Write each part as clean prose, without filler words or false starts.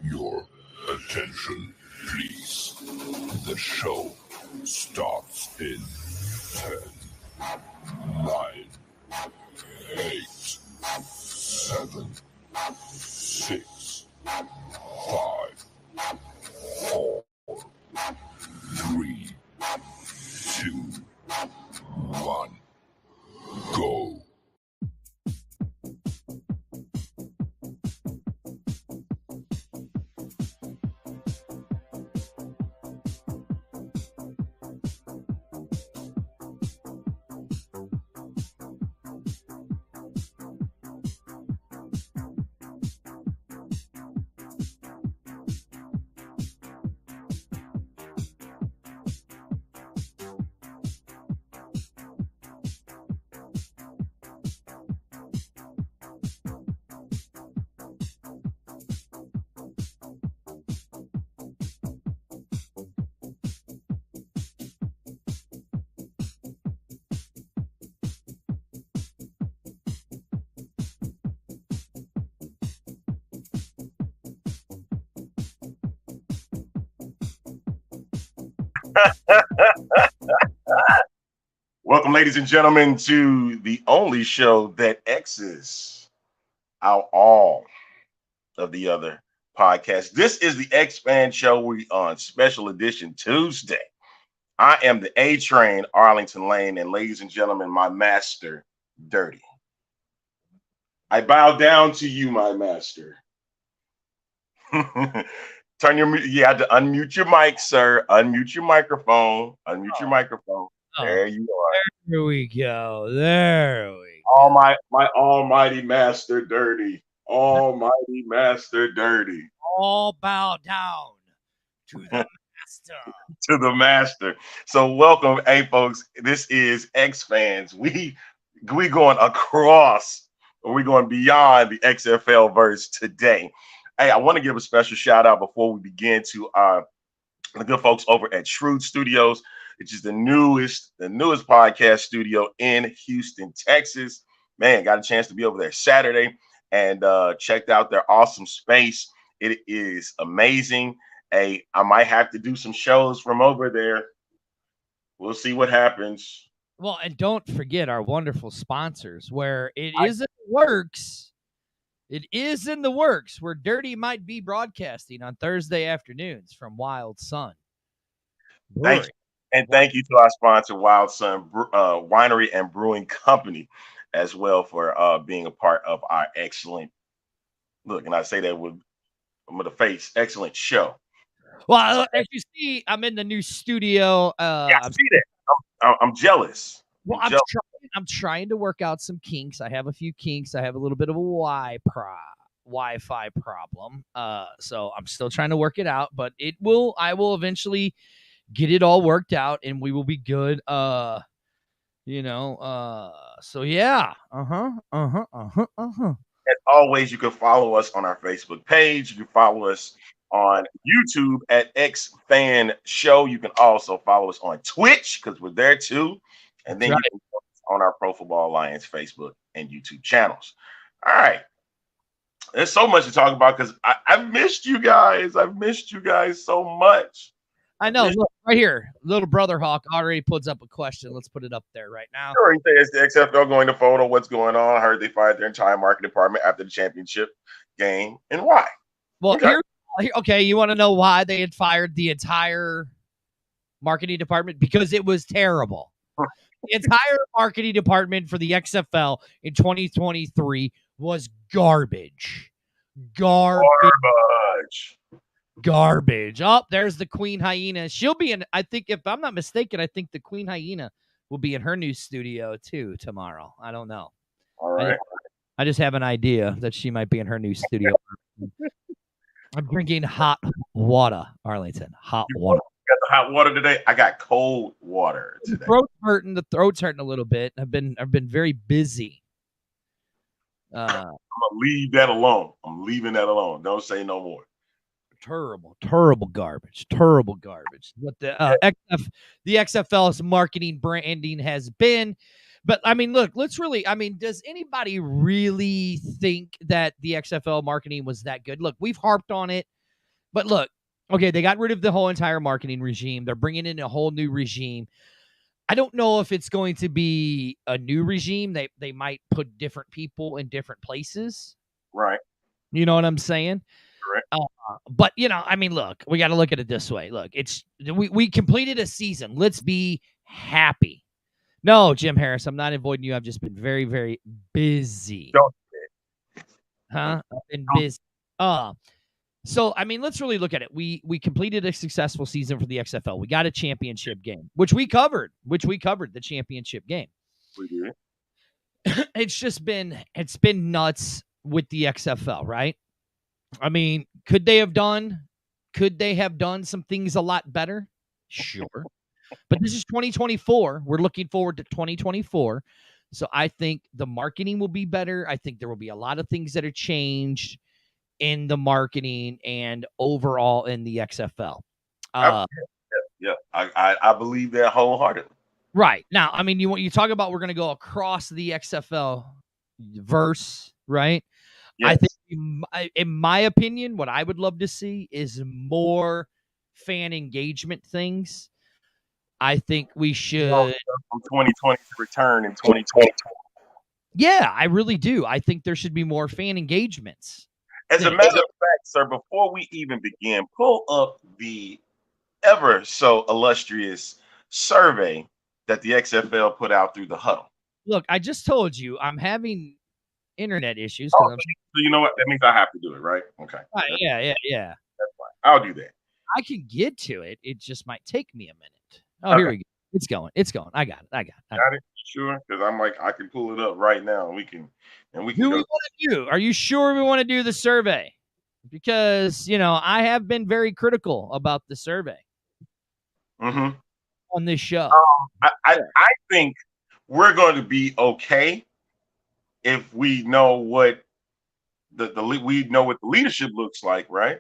Your attention, please. The show starts in 10, 9, 8, 7, 6, 5, 4, 3, 2, 1, go. Welcome, ladies and gentlemen, to the only show that X's out all of the other podcasts. This is the X-Fan Show. We on special edition Tuesday. I am the A Train, Arlington Lane, and ladies and gentlemen, my master, Dirty. I bow down to you, my master. You had to unmute your mic, sir. Unmute your microphone. Unmute your microphone. There you are. There we go. There we go. My almighty master, Dirty. Almighty master, Dirty. All bow down to the master. To the master. So welcome, hey folks. This is X Fans. We going across, or we going beyond the XFL-Verse today. Hey, I want to give a special shout out before we begin to the good folks over at Shrewd Studios, which is the newest podcast studio in Houston, Texas. Man, got a chance to be over there Saturday and checked out their awesome space. It is amazing. Hey, I might have to do some shows from over there. We'll see what happens. Well, and don't forget our wonderful sponsors, where it is in the works. It is in the works where Dirty might be broadcasting on Thursday afternoons from Wild Sun. Thank you. And thank you to our sponsor, Wild Sun Winery and Brewing Company, as well for being a part of our excellent, look, and I say that with a face, excellent show. Well, as you see, I'm in the new studio. Yeah, I see that. I'm jealous. Well, I'm trying to work out some kinks. I have a few kinks. I have a little bit of a Wi-Fi problem. So I'm still trying to work it out, but I will eventually get it all worked out and we will be good. So yeah. As always, you can follow us on our Facebook page. You can follow us on YouTube at X Fan Show. You can also follow us on Twitch because we're there too. And then you can follow us on our Pro Football Alliance Facebook and YouTube channels. All right. There's so much to talk about because I've missed you guys. I've missed you guys so much. I know. Look, right here. Little Brother Hawk already puts up a question. Let's put it up there right now. Sure, he says the XFL going to photo. What's going on? I heard they fired their entire marketing department after the championship game. And why? Well, okay, you want to know why they had fired the entire marketing department? Because it was terrible. The entire marketing department for the XFL in 2023 was garbage. Garbage. Oh, there's the Queen Hyena. She'll be in, I think, if I'm not mistaken, I think the Queen Hyena will be in her new studio too tomorrow. I don't know. All right. I just have an idea that she might be in her new studio. I'm drinking hot water, Arlington. Hot water. You got the hot water today? I got cold water today. The throat's hurting a little bit. I've been very busy. I'm gonna leave that alone. I'm leaving that alone. Don't say no more. Terrible garbage. What the XFL's marketing branding has been. But I mean, look, does anybody really think that the XFL marketing was that good? Look, we've harped on it But look, okay, they got rid of the whole entire marketing regime. They're bringing in a whole new regime. I don't know if it's going to be a new regime. They might put different people in different places. Right. You know what I'm saying? Correct. But I mean, look, we got to look at it this way. Look, we completed a season. Let's be happy. No, Jim Harris, I'm not avoiding you. I've just been very, very busy. Don't. Huh? I've been busy. So I mean, let's really look at it. We completed a successful season for the XFL. We got a championship game, which we covered the championship game. We did. It's been nuts with the XFL, right? I mean, could they have done some things a lot better? Sure. But this is 2024. We're looking forward to 2024. So I think the marketing will be better. I think there will be a lot of things that are changed in the marketing and overall in the XFL. Yeah, I believe that wholeheartedly. Right. Now, I mean, you talk about we're going to go across the XFL-Verse, right? Yes. I think, in my opinion, what I would love to see is more fan engagement things. I think we should from 2020 to return in 2020. Yeah, I really do. I think there should be more fan engagements. As a matter of fact, sir, before we even begin, pull up the ever so illustrious survey that the XFL put out through the huddle. Look, I just told you I'm having internet issues. So you know what? That means I have to do it, right? Okay. Right, yeah. That's fine. I'll do that. I can get to it. It just might take me a minute. Oh, okay. Here we go. It's going. I got it. Got it? Sure? Because I'm like, I can pull it up right now, and we can Who we want to do? Are you sure we want to do the survey? Because I have been very critical about the survey on this show. I think we're going to be okay if we know what the leadership looks like, right?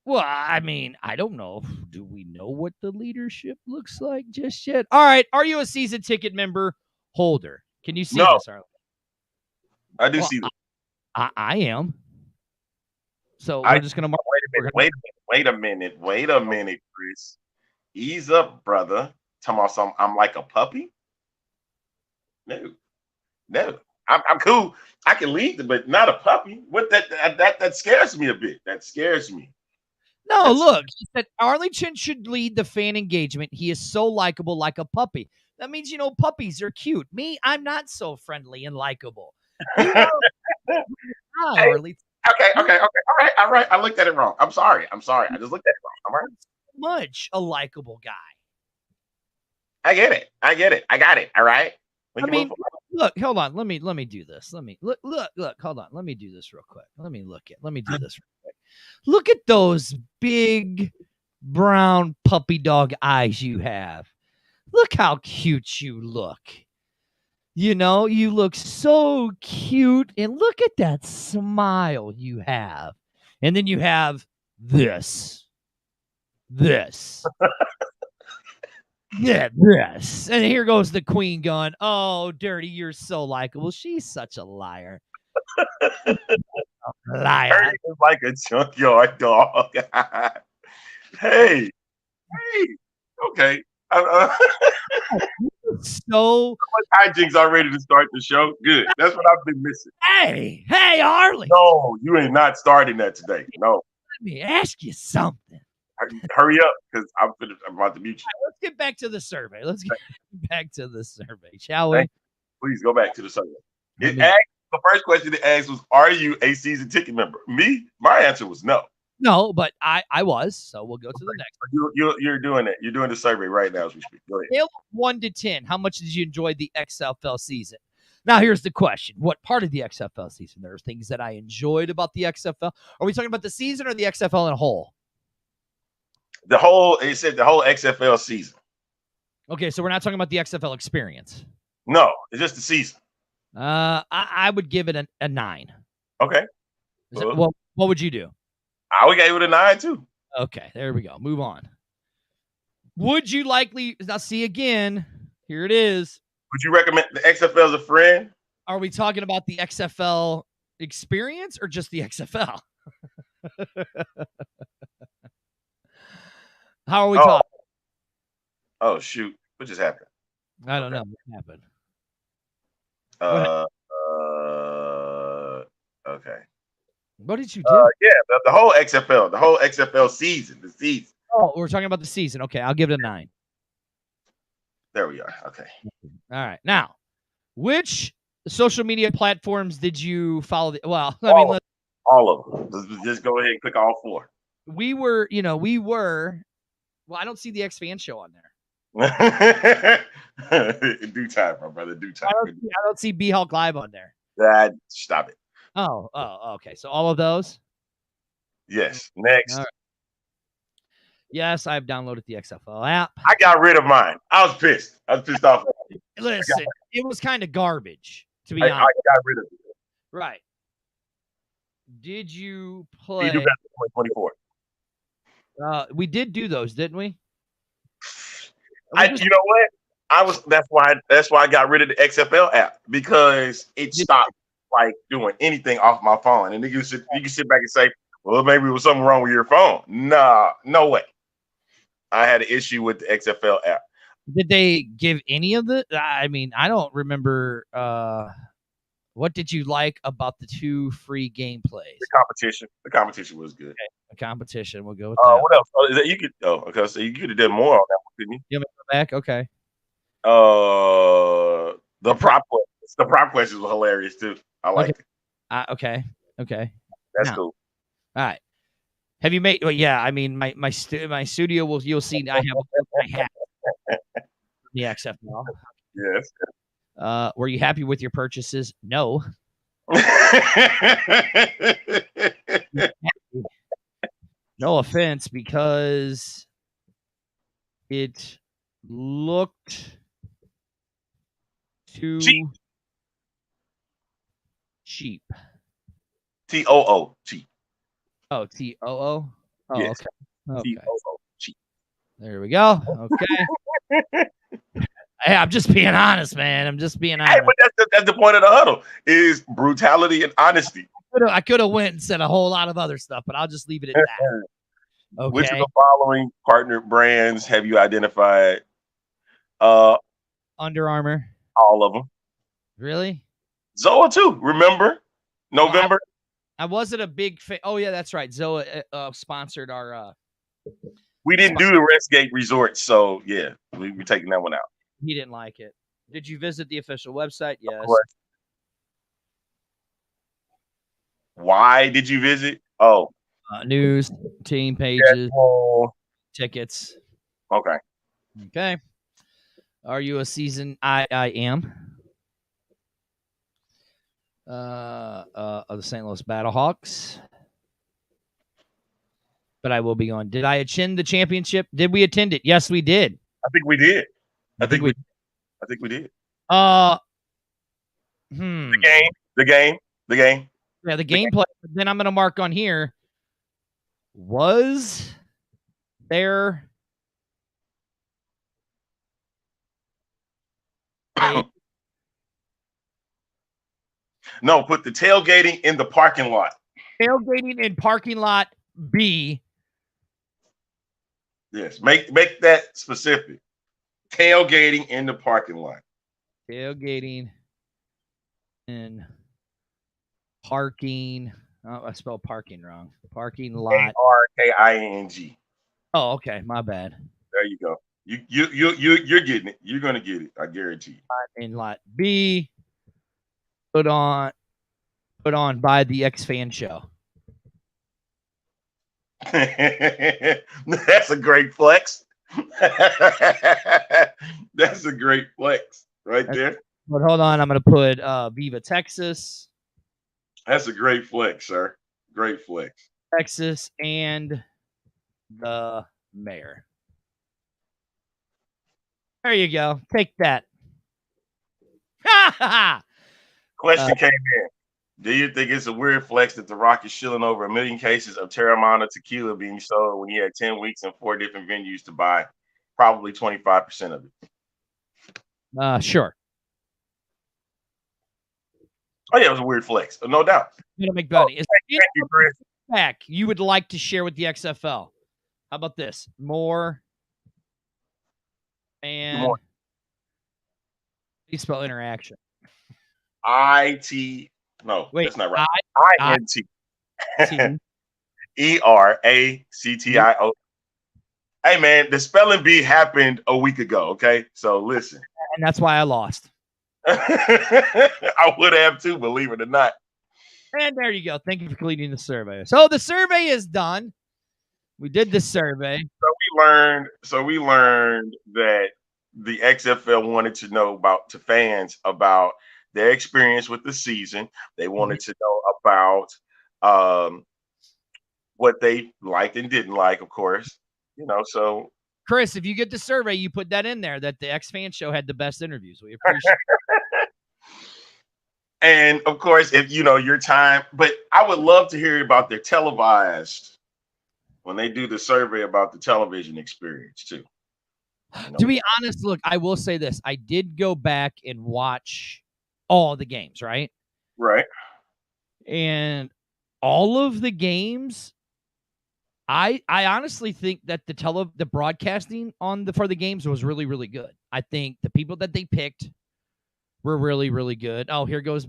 Well, I mean, I don't know. Do we know what the leadership looks like just yet? All right. Are you a season ticket member holder? Can you see this, Arlen? I do see this. I am. So we're just going to mark. Wait a minute, Chris. Ease up, brother. Talking about something. I'm like a puppy? No. I'm cool. I can lead, but not a puppy. What that scares me a bit. That scares me. No, look, he said Arlington should lead the fan engagement. He is so likable, like a puppy. That means, puppies are cute. Me, I'm not so friendly and likable. Okay. All right. I looked at it wrong. I'm sorry. I just looked at it wrong. All right. Much a likable guy. I get it. I got it. All right. Look, hold on. Let me do this. Let me look. Hold on. Let me do this real quick. Let me do this real quick. Look at those big brown puppy dog eyes you have. Look how cute you look. You look so cute. And look at that smile you have. And then you have this. Yeah, this. And here goes the queen going, "Oh, Dirty, you're so likable." She's such a liar. Liar. It's like a junkyard dog. Hey. Okay. So much hijinks already to start the show. Good. That's what I've been missing. Hey, Arlie. No, you ain't not starting that today. No. Let me ask you something. Hurry up, because I'm about to mute you. Let's get back to the survey. Shall we? Please go back to the survey. The first question it asked was, "Are you a season ticket member?" Me, my answer was no. No, but I was. So we'll go to the next. You're doing it. You're doing the survey right now as we speak. Go ahead. Scale of 1 to 10. How much did you enjoy the XFL season? Now, here's the question. What part of the XFL season? There are things that I enjoyed about the XFL. Are we talking about the season or the XFL in a whole? It said the whole XFL season. Okay, so we're not talking about the XFL experience. No, it's just the season. I would give it a 9. Okay. What would you do? I would give it a 9 too. Okay, there we go. Move on. Would you likely now see again? Here it is. Would you recommend the XFL as a friend? Are we talking about the XFL experience or just the XFL? How are we Oh, talking? oh shoot. What just happened? I don't Okay. know what happened. What Uh, uh, okay. what did you do? Yeah, the whole XFL, the whole XFL season, the season. Oh, we're talking about the season. Okay, I'll give it a 9. There we are. Okay. All right. Now, which social media platforms did you follow? Well, I mean, All of them. Just go ahead and click all 4. we were. Well, I don't see the X Fan Show on there. In due time, my brother. Due time. I don't see B Hulk Live on there. Stop it. Oh, okay. So all of those. Yes. Next. All right. Yes, I've downloaded the XFL app. I got rid of mine. I was pissed. I was pissed off. Listen, it was kind of garbage, to be I honest. got rid of it. Right. Did you You play? do better than 2024. We did do those, didn't we? You know what? That's why I got rid of the XFL app, because it stopped like doing anything off my phone. And you can sit back and say, well, maybe it was something wrong with your phone. Nah, no way. I had an issue with the XFL app. Did they give any of the? I mean, I don't remember. What did you like about the 2 free gameplays? The competition was good. Okay. The competition. We'll go with that. What else? Is that you could? Oh, okay. So you could have done more on that one, couldn't you? You want me to go back? Okay. The prop questions were hilarious too. I liked it. Okay. That's cool. All right. Have you made? Well, yeah. I mean, my studio will. You'll see. I have the XFL. Yes. Were you happy with your purchases? No. No offense, because it looked too cheap. TOO cheap. Oh, TOO. Oh, yes. Okay. TOO cheap. There we go. Okay. Hey, I'm just being honest, man. I'm just being honest. Hey, but that's the point of the huddle, is brutality and honesty. I could have went and said a whole lot of other stuff, but I'll just leave it at that. Okay. Which of the following partner brands have you identified? Under Armour. All of them. Really? Zoa too. Remember? November. I wasn't a big fan. Oh yeah, that's right. Zoa sponsored our. We didn't do the Westgate Resort, so yeah, we're taking that one out. He didn't like it. Did you visit the official website? Yes. Why did you visit? Oh, news, team pages, tickets. Okay. Are you a season? I am. Of the St. Louis Battlehawks. But I will be on. Did I attend the championship? Did we attend it? Yes, we did. I think we did. I think we did. The game. Yeah, the gameplay. Then I'm gonna mark on here. Was there No, put the tailgating in the parking lot. Tailgating in parking lot B. Yes, make that specific. Tailgating in the parking lot. Tailgating in parking. Oh, I spelled parking wrong. Parking lot. Parking. Oh, okay. My bad. There you go. You're getting it. You're gonna get it. I guarantee you. In lot B. Put on by the X Fan Show. That's a great flex. That's a great flex right there. But hold on, I'm gonna put Viva Texas. That's a great flex, sir. Great flex. Texas and the mayor. There you go. Take that. Question came in. Do you think it's a weird flex that The Rock is shilling over 1 million cases of Terramana tequila being sold when he had 10 weeks and 4 different venues to buy probably 25% of it? Sure. Oh yeah, it was a weird flex, no doubt. You make money. Thank you, Chris. Back you would like to share with the XFL? How about this? More and you spell interaction. IT. No, Wait, that's not right. INT. T. ERACTIO. Hey man, the spelling bee happened a week ago. Okay, so listen. And that's why I lost. I would have too, believe it or not. And there you go. Thank you for completing the survey. So the survey is done. We did the survey. So we learned that the XFL wanted to know to fans about their experience with the season. They wanted to know about what they liked and didn't like, of course. So Chris, if you get the survey, you put that in there that the X Fan Show had the best interviews. We appreciate it. And of course, if your time, but I would love to hear about their televised when they do the survey about the television experience too. To be honest, look, I will say this. I did go back and watch all the games, right? Right. And all of the games, I honestly think that the broadcasting for the games was really, really good. I think the people that they picked were really, really good. Oh, here goes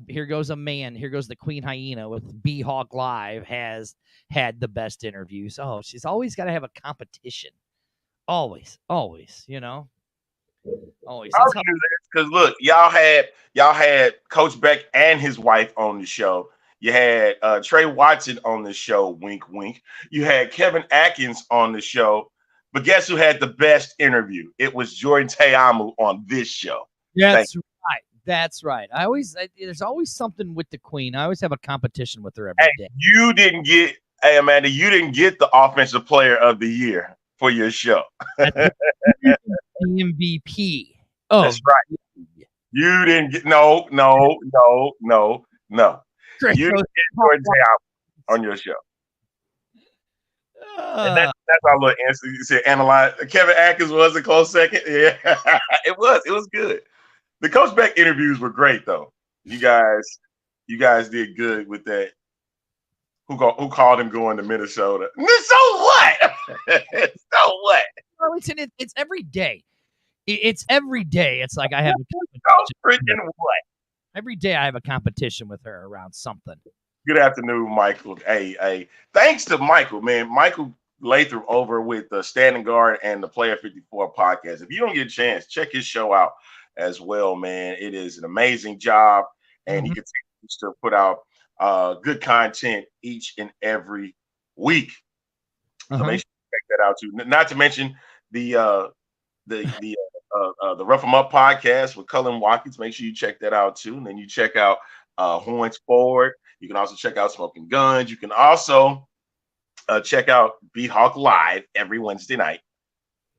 a man. Here goes the Queen Hyena with B Hawk Live has had the best interviews. Oh, she's always got to have a competition. Always, always, always. Because look, y'all had Coach Beck and his wife on the show. You had Trey Watson on the show. Wink, wink. You had Kevin Atkins on the show. But guess who had the best interview? It was Jordan Teamu on this show. That's right. That's right. There's always something with the Queen. I always have a competition with her every day. You didn't get, hey Amanda, you didn't get the Offensive Player of the Year for your show. The MVP. Oh, that's right. You didn't get no. Chris, you didn't get Jordan Teamu on your show. And that's our little answer. You said analyze. Kevin Atkins was a close second. Yeah, it was. It was good. The Coach Beck interviews were great, though. You guys did good with that. Who called him going to Minnesota? So what? So what? Well, it's every day. It's every day. It's like I have freaking what? Every day I have a competition with her around something. Good afternoon, Michael. Hey, thanks to Michael, man. Michael Latham over with the Standing Guard and the Player 54 podcast. If you don't get a chance, check his show out as well, man. It is an amazing job, and he continues to put out good content each and every week. So make sure you check that out too. Not to mention the Rough 'Em Up podcast with Cullen Watkins. Make sure you check that out too. And then you check out Horns Forward. You can also check out Smoking Guns. You can also check out B Hawk Live every Wednesday night.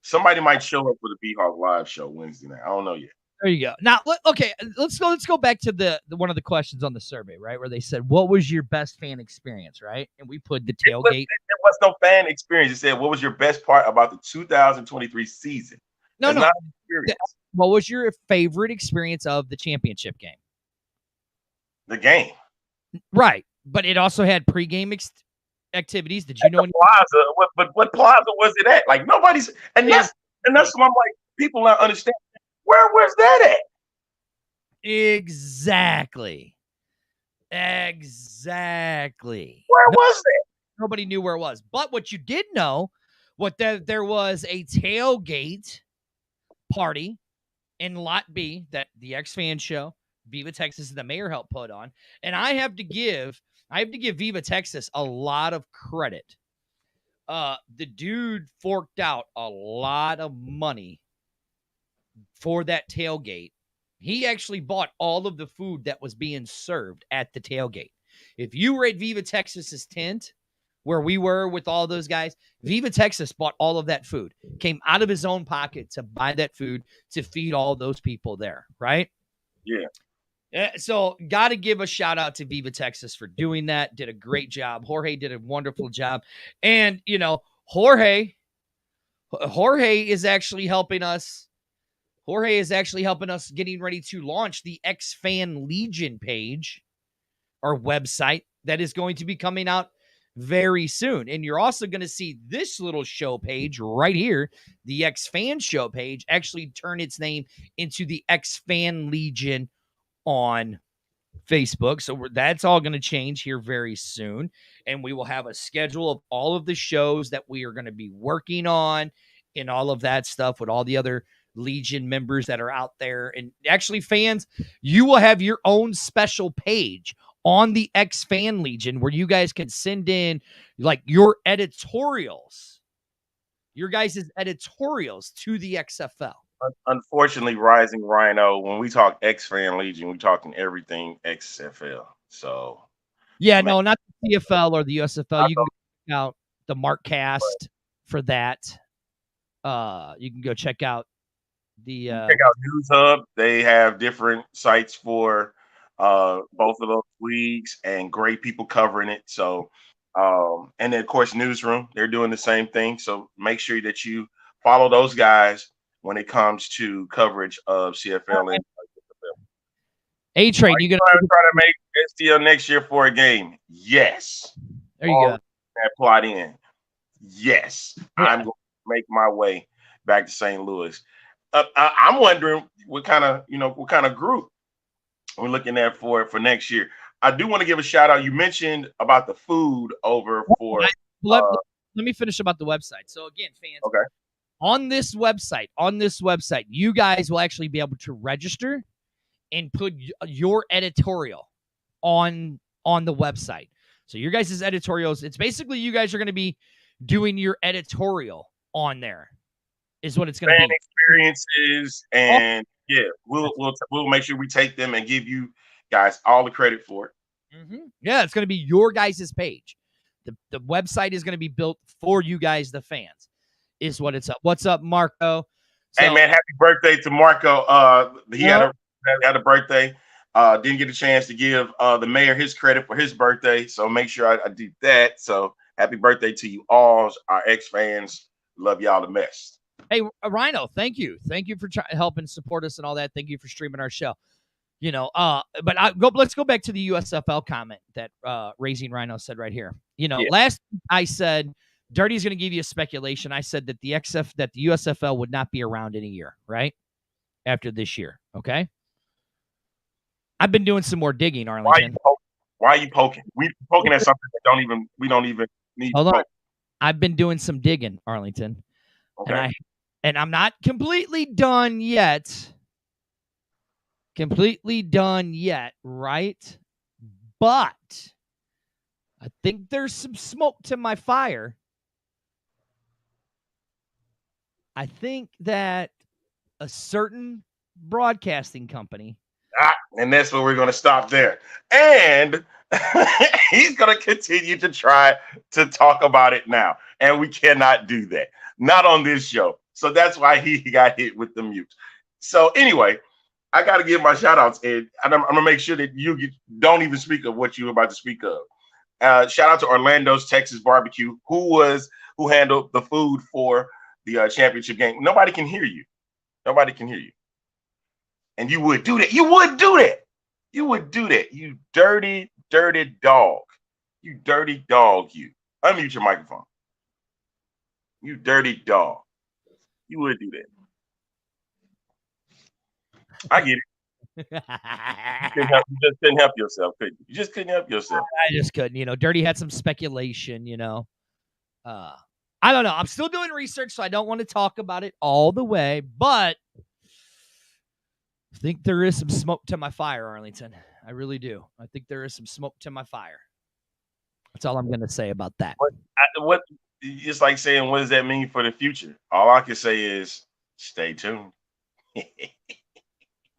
Somebody might show up for the B Hawk Live show Wednesday night. I don't know yet. There you go. Now, okay, let's go back to the one of the questions on the survey, right? Where they said, "What was your best fan experience?" Right, and we put the tailgate. There was no fan experience. It said, "What was your best part about the 2023 season?" No. What was your favorite experience of the championship game? The game. Right. But it also had pregame activities. Did you know? Plaza? What plaza was it at? Like nobody's, and that's what I'm like. People not understand. Where was that at? Exactly. Where was it? Nobody knew where it was. But what you did know, there was a tailgate party in Lot B that the X Fan Show, Viva Texas, and the mayor helped put on. And I have to give Viva Texas a lot of credit. The dude forked out a lot of money for that tailgate. He actually bought all of the food that was being served at the tailgate. If you were at Viva Texas's tent, where we were with all those guys, Viva Texas bought all of that food, came out of his own pocket to buy that food to feed all those people there, right? Yeah. So got to give a shout out to Viva Texas for doing that. Did a great job. Jorge did a wonderful job. And, Jorge is actually helping us. Jorge is actually helping us getting ready to launch the X-Fan Legion page or website that is going to be coming out very soon. And you're also going to see this little show page right here, the X Fan show page, actually turn its name into the X Fan Legion on Facebook. So that's all going to change here very soon. And we will have a schedule of all of the shows that we are going to be working on and all of that stuff with all the other Legion members that are out there. And actually, fans, you will have your own special page on the X Fan Legion where you guys can send in like your editorials, your guys' editorials to the XFL. Unfortunately, Rising Rhino, when we talk X Fan Legion, we're talking everything XFL. So, yeah, man, no, not the CFL or the USFL. I You can check out the Mark Cast for that. You can go check out the check out News Hub. They have different sites for both of those leagues and great people covering it. So, and then of course, Newsroom, they're doing the same thing. So make sure that you follow those guys when it comes to coverage of CFL and A-Train. You gonna try to make STL next year for a game? Yes. there you go. That plot in. Yes, Yeah. I'm going to make my way back to St. Louis. I'm wondering what kind of group we're looking at for next year. I do want to give a shout out. You mentioned about the food over for. Let me finish about the website. So again, fans, Okay. on this website, you guys will actually be able to register and put your editorial on the website. So your guys' editorials, it's basically you guys are going to be doing your editorial on there is what it's going to be. Experiences, and yeah, we'll make sure we take them and give you guys all the credit for it. Mm-hmm. Yeah, it's going to be your guys' page. The website is going to be built for you guys, the fans, is what it's up. What's up, Marco? So, hey man, happy birthday to Marco. He had a birthday. Didn't get a chance to give the mayor his credit for his birthday, so make sure I do that. So happy birthday to you all, our X fans. Love y'all the best. Hey, Rhino, thank you for helping support us and all that. Thank you for streaming our show. But let's go back to the USFL comment that Raising Rhino said right here. Last I said Dirty's going to give you a speculation. I said that the USFL would not be around in a year, right? After this year, okay? I've been doing some more digging, Arlington. Why are you poking? We're poking at something that we don't even need. Hold on. I've been doing some digging, Arlington. Okay. And I'm not completely done yet. Right? But I think there's some smoke to my fire. I think that a certain broadcasting company. And that's where we're going to stop there. And he's going to continue to try to talk about it now. And we cannot do that. Not on this show. So that's why he got hit with the mute. So anyway, I got to give my shout outs. And I'm going to make sure that you don't even speak of what you're about to speak of. Shout out to Orlando's Texas Barbecue, who handled the food for the championship game. Nobody can hear you. And you would do that. You would do that. You dirty, dirty dog. You dirty dog, you. Unmute your microphone. You dirty dog. You would do that. I get it. You just couldn't help yourself, could you? You just couldn't help yourself. I just couldn't. Dirty had some speculation, I don't know. I'm still doing research, so I don't want to talk about it all the way, but I think there is some smoke to my fire, Arlington. I really do. I think there is some smoke to my fire. That's all I'm going to say about that. What it's like saying, what does that mean for the future? All I can say is stay tuned.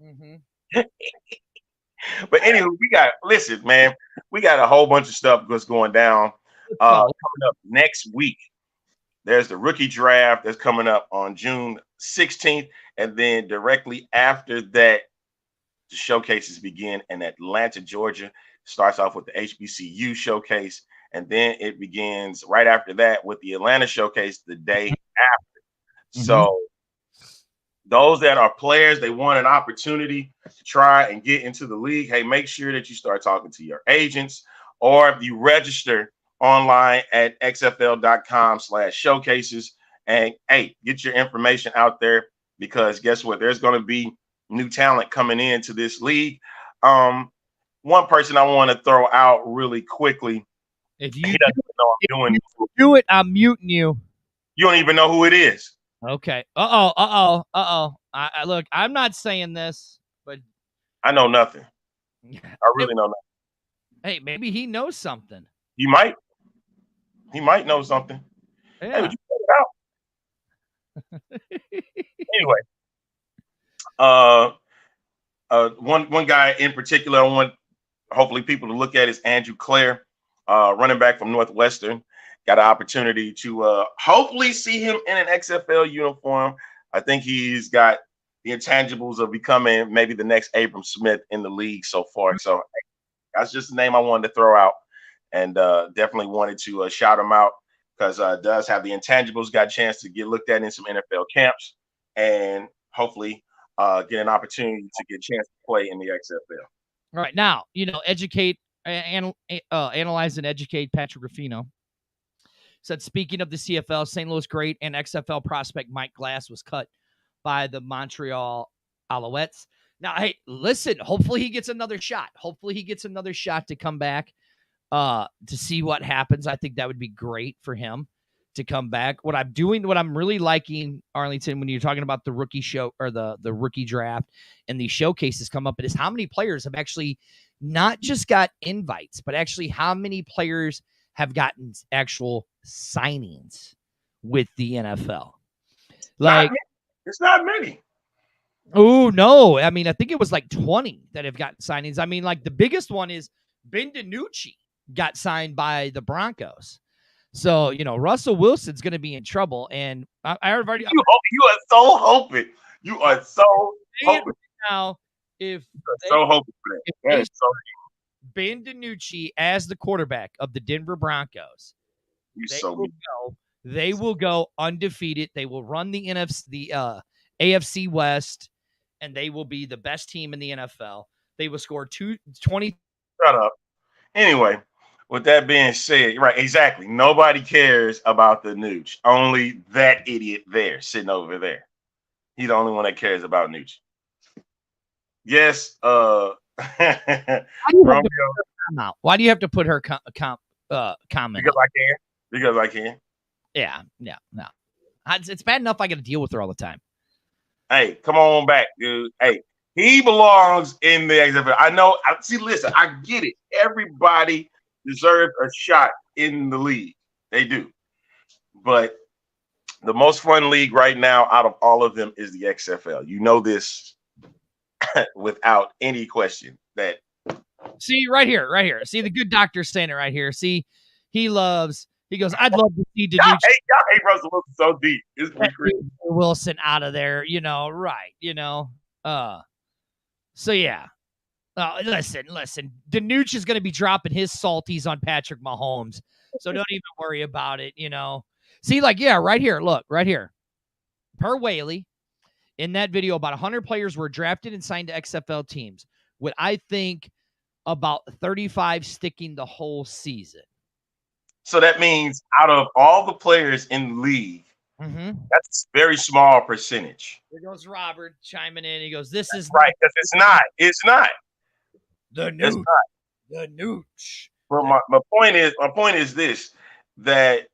Mm-hmm. But anyway, we got a whole bunch of stuff that's going down coming up next week. There's the rookie draft that's coming up on June 16th. And then directly after that, the showcases begin in Atlanta, Georgia. Starts off with the HBCU showcase. And then it begins right after that with the Atlanta showcase the day after. Mm-hmm. So those that are players, they want an opportunity to try and get into the league. Hey, make sure that you start talking to your agents, or if you register online at xfl.com/showcases. And hey, get your information out there because guess what? There's going to be new talent coming into this league. One person I want to throw out really quickly. If He you doesn't even know I'm doing this. do it, I'm muting you. You don't even know who it is. Okay. I look, I'm not saying this, but I know nothing. I really know nothing. hey, maybe he knows something. He might. He might know something. Yeah. Hey, would you put it out? Anyway, one guy in particular I want hopefully people to look at is Andrew Clare, running back from Northwestern. Got an opportunity to hopefully see him in an XFL uniform. I think he's got the intangibles of becoming maybe the next Abram Smith in the league so far. So that's just the name I wanted to throw out, and definitely wanted to shout him out because does have the intangibles. Got a chance to get looked at in some NFL camps, and hopefully get an opportunity to get a chance to play in the XFL. All right, now, educate, analyze and educate Patrick Ruffino. Said, speaking of the CFL, St. Louis great and XFL prospect Mike Glass was cut by the Montreal Alouettes. Now, hey, listen, hopefully he gets another shot. Hopefully he gets another shot to come back to see what happens. I think that would be great for him to come back. What I'm really liking, Arlington, when you're talking about the rookie show or the rookie draft and these showcases come up, it is how many players have actually not just got invites, but actually how many players have gotten actual signings with the NFL. Like, it's not many. Oh, no. I mean, I think it was like 20 that have gotten signings. I mean, like the biggest one is Ben DiNucci got signed by the Broncos. So, Russell Wilson's going to be in trouble. And I already. You are so hoping. You are so hoping. Now, if so hoping for that. That is so Ben DiNucci as the quarterback of the Denver Broncos, they will go undefeated. They will run the AFC West, and they will be the best team in the NFL. They will score 20. Shut up. Anyway, with that being said, right, exactly. Nobody cares about the Nooch. Only that idiot there, sitting over there. He's the only one that cares about Nooch. Yes, Why do you have to put her comment? Because I can. Yeah, no. It's bad enough I got to deal with her all the time. Hey, come on back, dude. Hey, he belongs in the XFL. I know. Listen, I get it. Everybody deserves a shot in the league. They do. But the most fun league right now out of all of them is the XFL. You know this without any question. See, right here. See, the good doctor's saying it right here. See, he goes, I'd love to see y'all hate Russell Wilson so deep. It's pretty crazy. Wilson out of there, right. So yeah. Listen. Danucci is going to be dropping his salties on Patrick Mahomes. So don't even worry about it, See, right here. Look, right here. Per Whaley, in that video, about 100 players were drafted and signed to XFL teams, with I think about 35 sticking the whole season. So that means out of all the players in the league, that's a very small percentage. Here goes Robert chiming in. He goes, "This is right because it's not the Nooch. The Nooch." Well, my point is this: that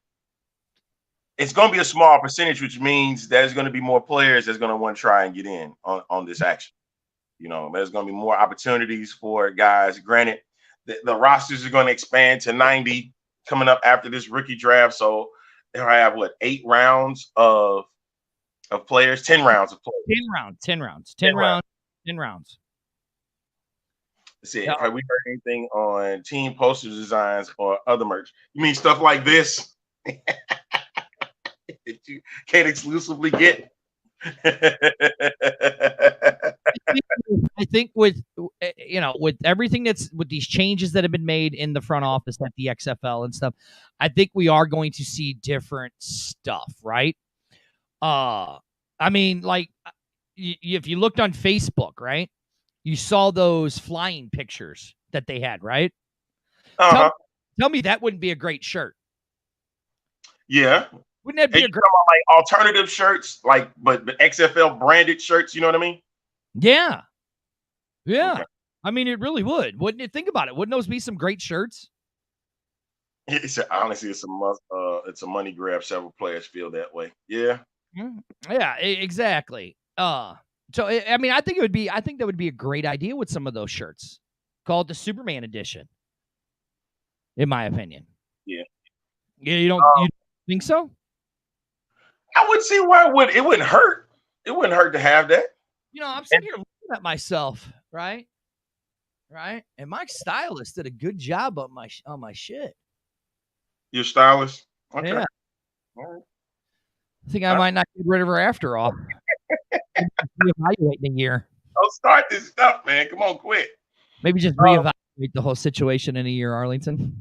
it's going to be a small percentage, which means there's going to be more players that's going to want to try and get in on this action. There's going to be more opportunities for guys. Granted, the rosters are going to expand to 90 coming up after this rookie draft. So they'll have 8 rounds of players, 10 rounds of players. 10 rounds. Let's see. Have we heard anything on team poster designs or other merch? You mean stuff like this that you can't exclusively get? I think with everything with these changes that have been made in the front office at the XFL and stuff, I think we are going to see different stuff, right? I mean, if you looked on Facebook, right, you saw those flying pictures that they had, right? Tell Tell me that wouldn't be a great shirt. Yeah. Wouldn't that be And a you great? talking about like alternative shirts, like but XFL branded shirts. You know what I mean? Yeah. Yeah. Okay. I mean, it really would. Wouldn't it? Think about it. Wouldn't those be some great shirts? Honestly, it's a must. It's a money grab. Several players feel that way. Yeah. Yeah, exactly. So I mean, I think it would be. I think that would be a great idea with some of those shirts, called the Superman edition. In my opinion. Yeah. Yeah, you think so? I would see why it wouldn't hurt. It wouldn't hurt to have that. I'm And sitting here looking at myself, right? Right, and my stylist did a good job on my shit. your stylist. Okay. Yeah, All right. I think I might not get rid of her after all. Reevaluate in a year. Don't start this stuff, man. Come on, quit. Maybe just reevaluate the whole situation in a year, Arlington.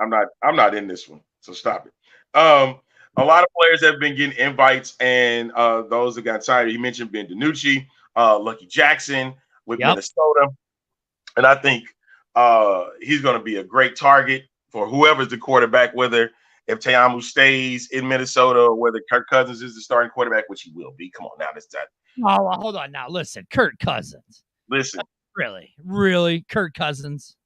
I'm not in this one, so stop it. A lot of players have been getting invites, and those that got tired. You mentioned Ben DiNucci, Lucky Jackson with Minnesota, and I think he's going to be a great target for whoever's the quarterback, whether if Te'amu stays in Minnesota or whether Kirk Cousins is the starting quarterback, which he will be. Come on now, that's that. Oh, well, hold on now. Listen, Kirk Cousins. Listen, really, Kirk Cousins.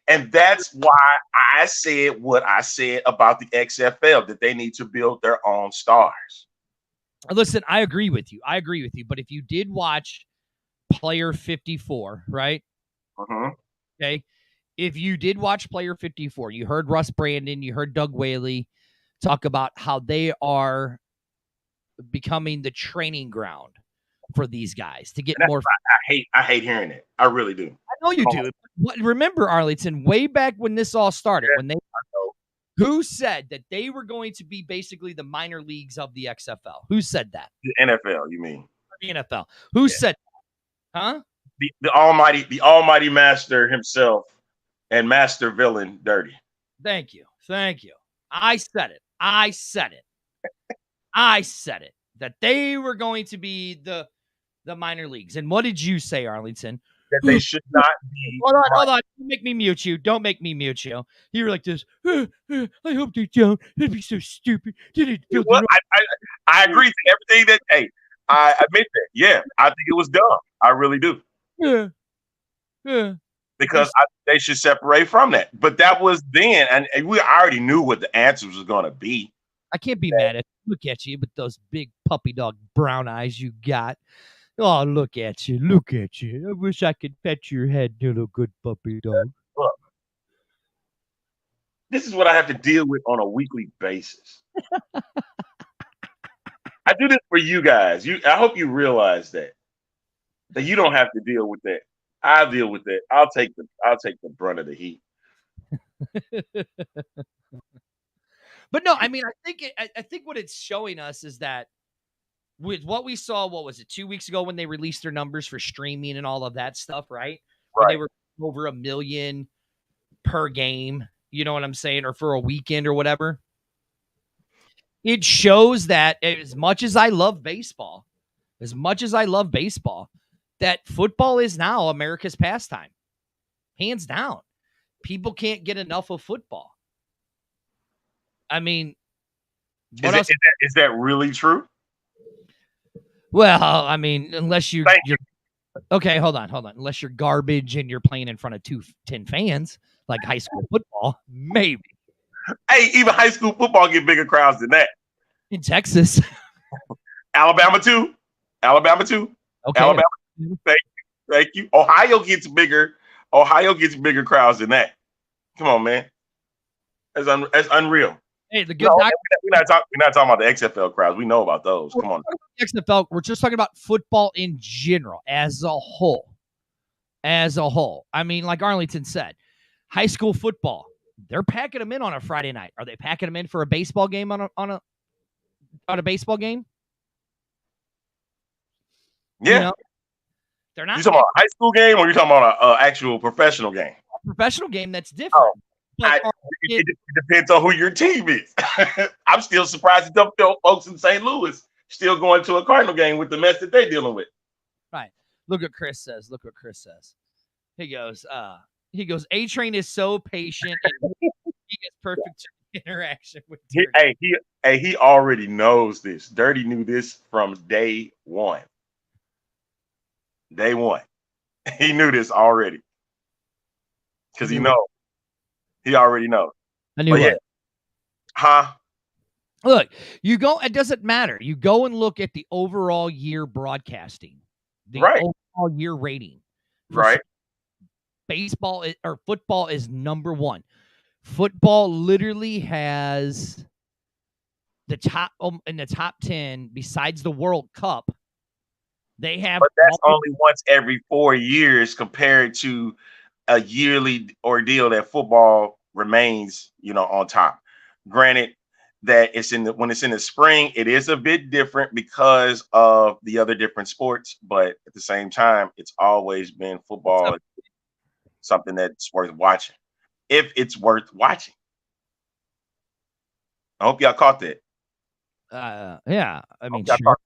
And that's why I said what I said about the XFL, that they need to build their own stars. Listen, I agree with you. But if you did watch Player 54, right? Okay. If you did watch Player 54, you heard Russ Brandon, you heard Doug Whaley talk about how they are becoming the training ground for these guys to get more. I hate hearing it. I really do. I know you do. But remember, Arlington, way back when this all started, who said that they were going to be basically the minor leagues of the XFL? Who said that? The NFL, you mean? The NFL. Who said that? Huh? The almighty master himself and master villain Dirty. Thank you. I said it. That they were going to be the minor leagues. And what did you say, Arlington? That they should not be. Hold on. Don't make me mute you. You were like this. I hope they don't. That'd be so stupid. I agree to everything that. Hey, I admit that. Yeah, I think it was dumb. I really do. Yeah. Because they should separate from that. But that was then, and we already knew what the answers was going to be. I can't be mad at you. Look at you with those big puppy dog brown eyes you got. Oh, look at you. I wish I could pet your head, little good puppy dog. Look, this is what I have to deal with on a weekly basis. I do this for you guys. I hope you realize that you don't have to deal with that. I'll deal with that. I'll take the brunt of the heat. But no, I mean, I think what it's showing us is that with what we saw, what was it, 2 weeks ago when they released their numbers for streaming and all of that stuff, right? When they were over 1 million per game, you know what I'm saying, or for a weekend or whatever. It shows that as much as I love baseball, that football is now America's pastime. Hands down. People can't get enough of football. I mean, is that really true? Well, I mean, unless you're okay, hold on. Unless you're garbage and you're playing in front of 210 fans, like high school football, maybe. Hey, even high school football get bigger crowds than that. In Texas. Alabama too. Okay. Alabama. Thank you. Ohio gets bigger crowds than that. Come on, man. That's unreal. Hey, the good we're not talking about the XFL crowds. We know about those. Come on. XFL, we're just talking about football in general, as a whole. I mean, like Arlington said, high school football, they're packing them in on a Friday night. Are they packing them in for a baseball game on a baseball game? Yeah. They're not. You talking about a high school game, or you talking about an actual professional game? A professional game, that's different. It depends on who your team is. I'm still surprised that the folks in St. Louis still going to a Cardinal game with the mess that they're dealing with. Right. Look what Chris says. He goes, He goes, A-Train is so patient and he has perfect interaction with He, Dirty. hey, he, hey, he already knows this. Dirty knew this from day one. Day one, he knew this already I because he knew what. know he already knows. I knew But yeah, what. huh? Look, you go. It doesn't matter. You go and look at the overall year broadcasting, the Right, overall year rating for right. baseball or football is number one. Football literally has the top in the top 10 besides the World Cup. They have But that's all. only once every 4 years compared to a yearly ordeal that football remains, on top. Granted that when it's in the spring, it is a bit different because of the other different sports, but at the same time, it's always been What's up? football, something that's worth watching. If it's worth watching. I hope y'all caught that. Yeah, I I mean, hope y'all sure. caught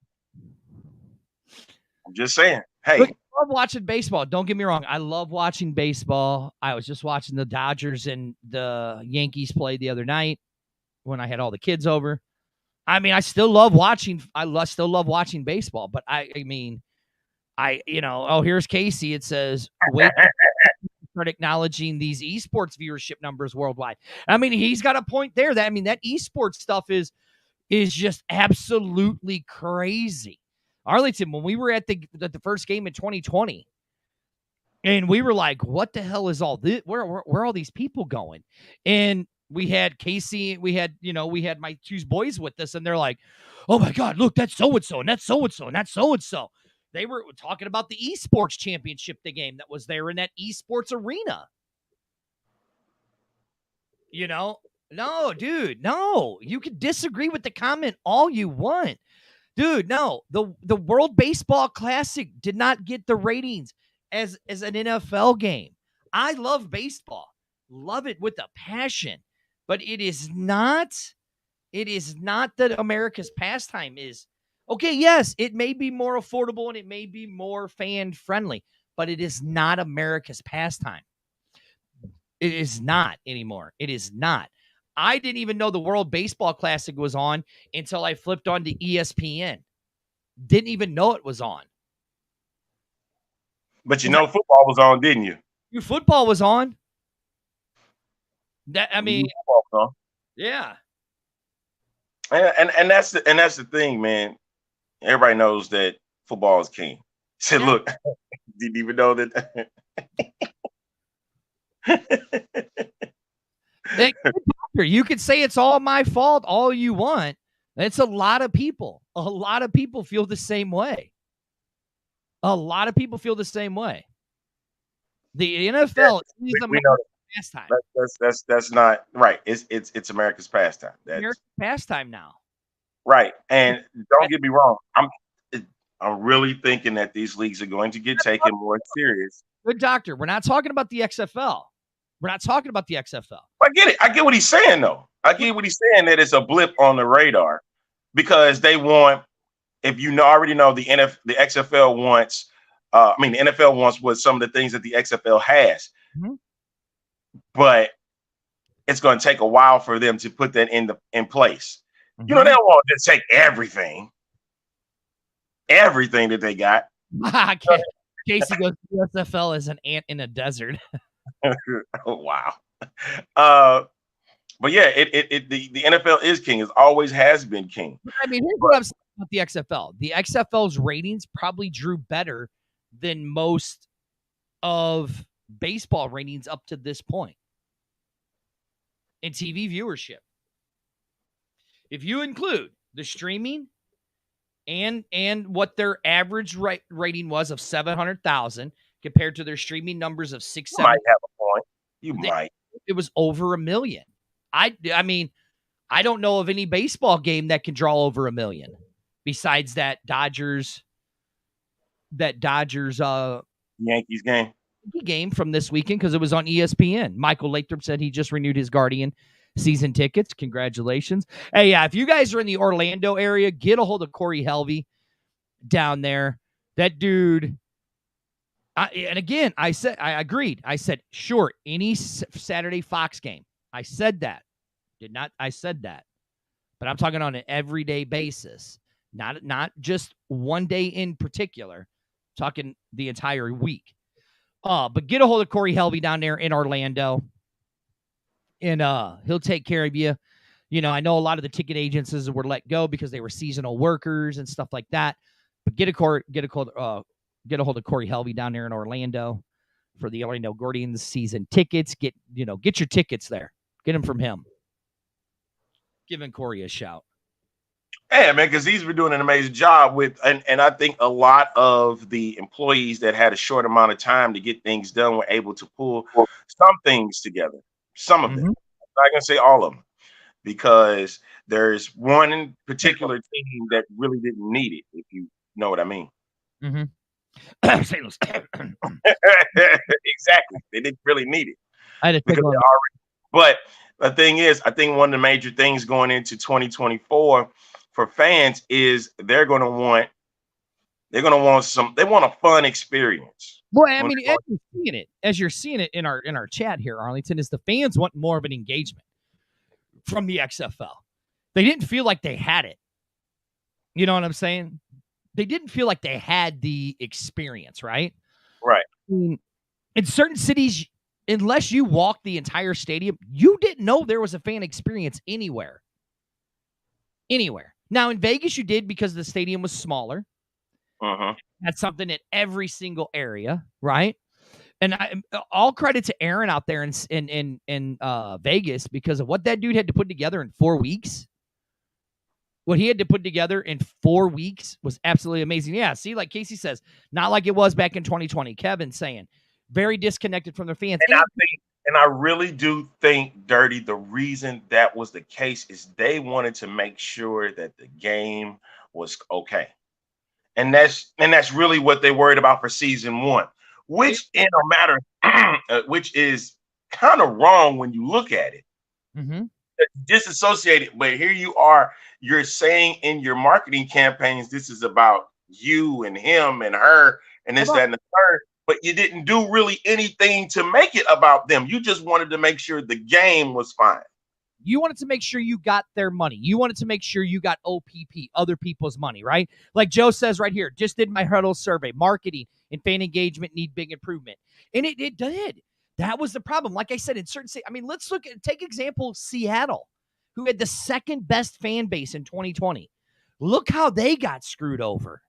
I'm just saying. Look, Hey, I love watching baseball. Don't get me wrong. I love watching baseball. I was just watching the Dodgers and the Yankees play the other night when I had all the kids over. I mean, I still love watching. Still love watching baseball. But I mean, oh, here's Casey. It says, wait, start acknowledging these esports viewership numbers worldwide. I mean, he's got a point there. That esports stuff is just absolutely crazy. Arlington, when we were at the first game in 2020, and we were like, what the hell is all this? Where are all these people going? And we had Casey, we had my two boys with us, and they're like, oh my God, look, that's so-and-so, and that's so-and-so, and that's so-and-so. They were talking about the esports championship, the game that was there in that esports arena. No, dude, no. You can disagree with the comment all you want. Dude, no. The World Baseball Classic did not get the ratings as an NFL game. I love baseball. Love it with a passion. But it is not that America's pastime is. Okay, yes, it may be more affordable and it may be more fan friendly, but it is not America's pastime. It is not anymore. It is not. I didn't even know the World Baseball Classic was on until I flipped on to ESPN. Didn't even know it was on. but football was on, didn't you? Your football was on. That I mean, Football was on. yeah. And that's the thing, man. Everybody knows that football is king. Said, Yeah. look, didn't even know that. Hey, doctor, you could say it's all my fault all you want. It's a lot of people. A lot of people feel the same way. A lot of people feel the same way. The NFL is America's pastime. That's not right. It's America's pastime. That's America's pastime now. right. And don't get me wrong. I'm really thinking that these leagues are going to get taken more serious. Good doctor. We're not talking about the XFL. We're not talking about the XFL. I get it. I get what he's saying, though. I get what he's saying, that it's a blip on the radar because they want, if you already know, the XFL wants, the NFL wants what some of the things that the XFL has, but it's going to take a while for them to put that in place. They don't want to just take everything that they got. Casey goes, USFL is an ant in a desert. Oh, wow. But yeah, the NFL is king. It always has been king. I mean, here's what I'm saying about the XFL. The XFL's ratings probably drew better than most of baseball ratings up to this point in TV viewership. If you include the streaming and what their average rating was of 700,000 compared to their streaming numbers of 670, might have a point. You might. It was over 1 million. I mean, I don't know of any baseball game that can draw over 1 million besides that Dodgers Yankees game from this weekend because it was on ESPN. Michael Lathrop said he just renewed his Guardian season tickets. Congratulations. Hey, yeah, if you guys are in the Orlando area, get a hold of Corey Helvey down there. That dude, And again, I agreed. I said, sure, any Saturday Fox game. I said that. I said that. But I'm talking on an everyday basis, not just one day in particular, talking the entire week. But get a hold of Corey Helby down there in Orlando, and he'll take care of you. You know, I know a lot of the ticket agencies were let go because they were seasonal workers and stuff like that. But get a hold of Corey Helby down there in Orlando for the Orlando Guardians season tickets. Get your tickets there. Get them from him. Giving Corey a shout. Yeah, man, because he's been doing an amazing job with, and I think a lot of the employees that had a short amount of time to get things done were able to pull some things together. Some of them. I'm not gonna say all of them, because there's one in particular team that really didn't need it, if you know what I mean. Exactly. They didn't really need it. I had to because they already, but the thing is, I think one of the major things going into 2024 for fans is they want a fun experience. Boy, I mean, as you're seeing it in our chat here, Arlington, is the fans want more of an engagement from the XFL. They didn't feel like they had it. You know what I'm saying? They didn't feel like they had the experience, right? Right. I mean, in certain cities, unless you walked the entire stadium, you didn't know there was a fan experience anywhere. Anywhere. Now, in Vegas, you did because the stadium was smaller. That's something in every single area, right? And all credit to Aaron out there in Vegas, because of what that dude had to put together in 4 weeks. What he had to put together in 4 weeks was absolutely amazing. Yeah, see, like Casey says, not like it was back in 2020. Kevin saying, very disconnected from their fans. And I really do think, Dirty, the reason that was the case is they wanted to make sure that the game was okay. And that's really what they worried about for season one, which in a matter, which is kind of wrong when you look at it. Disassociated, but here you are, you're saying in your marketing campaigns, this is about you and him and her and this, that, and the third, but you didn't do really anything to make it about them. You just wanted to make sure the game was fine. You wanted to make sure you got their money. You wanted to make sure you got OPP, other people's money, right? Like Joe says right here, just did my huddle survey. Marketing and fan engagement need big improvement. And it did. That was the problem. Like I said, in certain states, I mean, let's take example Seattle, who had the second best fan base in 2020. Look how they got screwed over.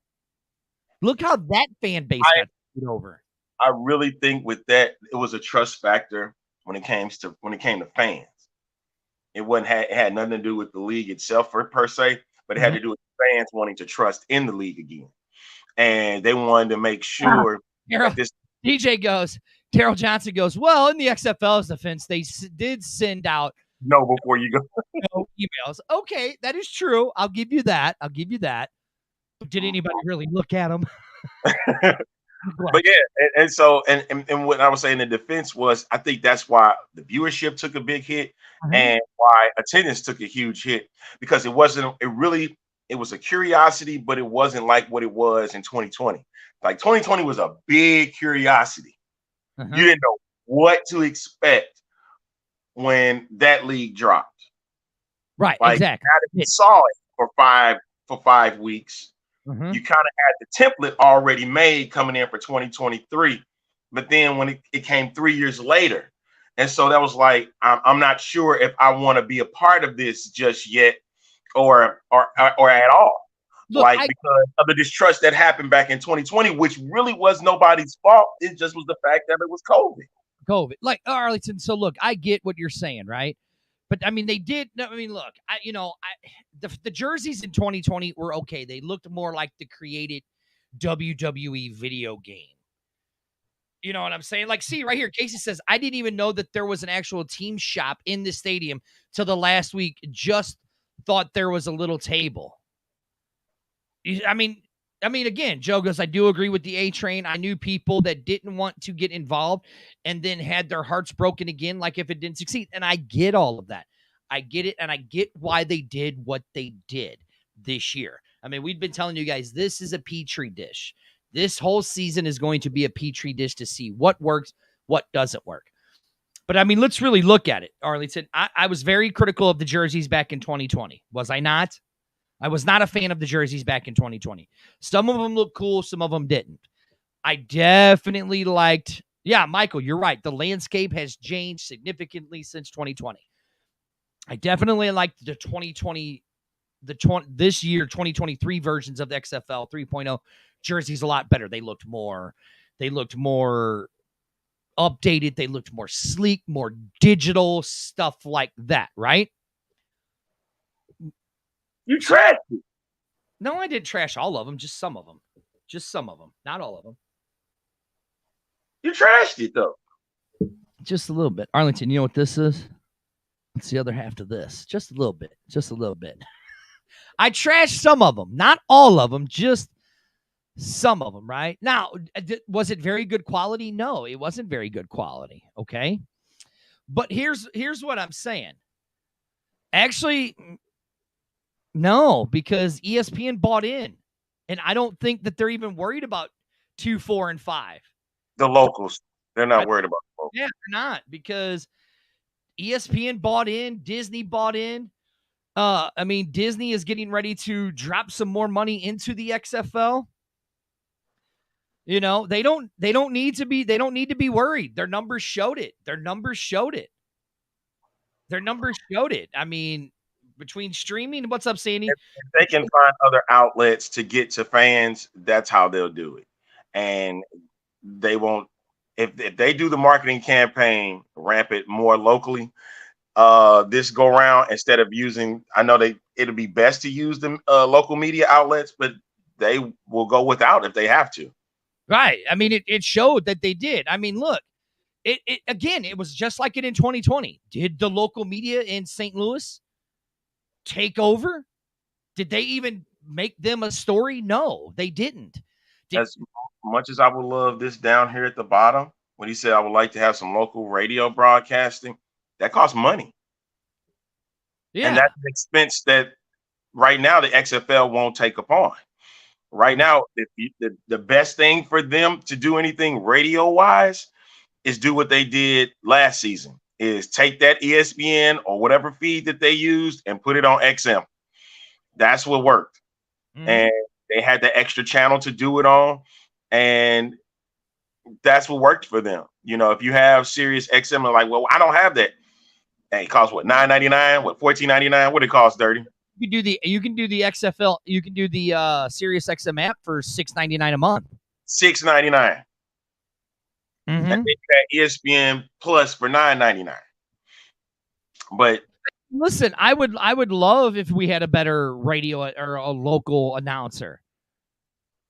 Look how that fan base got screwed over. I really think with that, it was a trust factor when it came to fans. It had nothing to do with the league itself per se, but it had to do with fans wanting to trust in the league again. And they wanted to make sure that this DJ goes, Terrell Johnson goes, well, in the XFL's defense, they did send out before you go emails. Okay, that is true. I'll give you that. But did anybody really look at them? But yeah, and so what I was saying, the defense was, I think that's why the viewership took a big hit and why attendance took a huge hit, because it was a curiosity, but it wasn't like what it was in 2020. Like 2020 was a big curiosity. You didn't know what to expect when that league dropped. Right, like, exactly. Now that you saw it for 5 weeks. You kind of had the template already made coming in for 2023, but then when it came 3 years later, and so that was like, I'm not sure if I want to be a part of this just yet, or at all. Look, because of the distrust that happened back in 2020, which really was nobody's fault. It just was the fact that it was COVID. Like Arlington. So look, I get what you're saying, right? But I mean, they did. I mean, look, the jerseys in 2020 were okay. They looked more like the created WWE video game. You know what I'm saying? Like, see right here, Casey says, I didn't even know that there was an actual team shop in the stadium till the last week. Just thought there was a little table. I mean, again, Joe goes, I do agree with the A train. I knew people that didn't want to get involved and then had their hearts broken again, like if it didn't succeed. And I get all of that. I get it. And I get why they did what they did this year. I mean, we've been telling you guys, this is a petri dish. This whole season is going to be a petri dish to see what works, what doesn't work. But I mean, let's really look at it, Arlington. I was very critical of the jerseys back in 2020. Was I not? I was not a fan of the jerseys back in 2020. Some of them looked cool, some of them didn't. I definitely liked, yeah, Michael, you're right. The landscape has changed significantly since 2020. I definitely liked the 2020, this year, 2023 versions of the XFL 3.0 jerseys a lot better. They looked more updated. They looked more sleek, more digital, stuff like that, right? You trashed it. No, I didn't trash all of them, just some of them. Just some of them, not all of them. You trashed it, though. Just a little bit. Arlington, you know what this is? It's the other half to this. Just a little bit. Just a little bit. I trashed some of them, not all of them, just some of them, right? Now, was it very good quality? No, it wasn't very good quality, okay? But here's what I'm saying. Actually, no, because ESPN bought in, and I don't think that they're even worried about 2, 4, and 5. The locals, they're not worried about the locals. Yeah, they're not, because ESPN bought in, Disney bought in. I mean, Disney is getting ready to drop some more money into the XFL. You know, they don't need to be worried. Their numbers showed it. I mean, between streaming, what's up, Sandy? If they can find other outlets to get to fans, that's how they'll do it. And they won't, if they do the marketing campaign, ramp it more locally, this go around, instead of using, I know it'll be best to use the local media outlets, but they will go without if they have to. Right. I mean, it showed that they did. I mean, look, it again, it was just like it in 2020. Did the local media in St. Louis take over? Did they even make them a story? No, they didn't. As much as I would love this down here at the bottom, when he said I would like to have some local radio broadcasting, that costs money. Yeah. And that's an expense that right now the XFL won't take upon. Right now, the best thing for them to do anything radio-wise is do what they did last season, is take that ESPN or whatever feed that they used and put it on XM. That's what worked. Mm-hmm. And they had the extra channel to do it on, and that's what worked for them. You know, if you have Sirius XM, and like, well, I don't have that. Hey, it costs what, $9.99? What, $14.99? What it costs, Dirty? You can do the XFL. You can do the Sirius XM app for $6.99 a month. $6.99. Mm-hmm. And then you got ESPN Plus for $9.99. But listen, I would love if we had a better radio or a local announcer